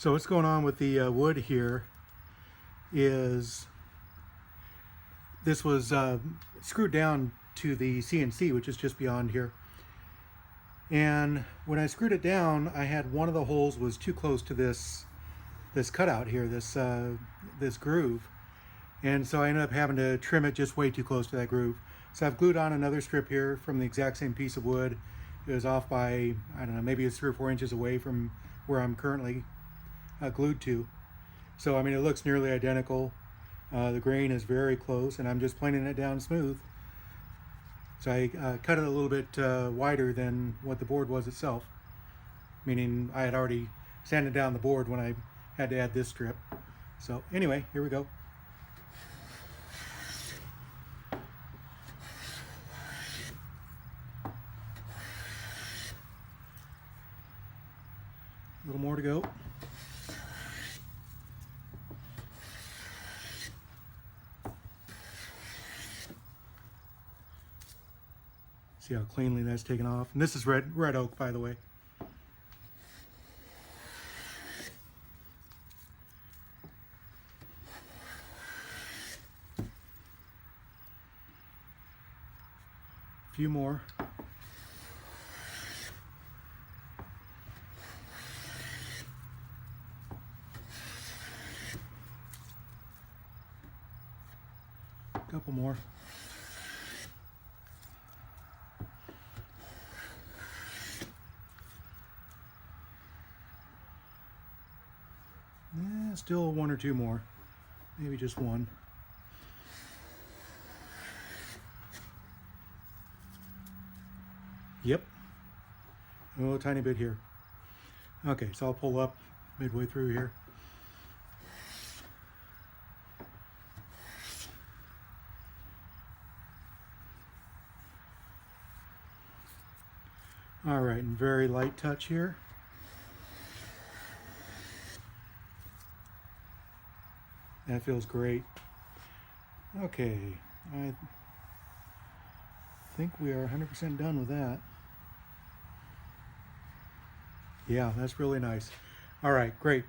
So what's going on with the wood here is this was screwed down to the CNC, which is just beyond here. And when I screwed it down, I had one of the holes was too close to this cutout here, this groove. And so I ended up having to trim it just way too close to that groove. So I've glued on another strip here from the exact same piece of wood. It was off by, I don't know, maybe it's 3 or 4 inches away from where I'm currently glued to. So I mean, it looks nearly identical. The grain is very close, and I'm just planing it down smooth. So I cut it a little bit wider than what the board was itself, meaning I had already sanded down the board when I had to add this strip. So anyway, here we go. A little more to go. See how cleanly that's taken off. And this is red oak, by the way. A few more. A couple more. Still 1 or 2 more, maybe just 1. Yep, a little tiny bit here. Okay, so I'll pull up midway through here. All right, and very light touch here. That feels great. Okay, I think we are 100% done with that. Yeah, that's really nice. All right, great.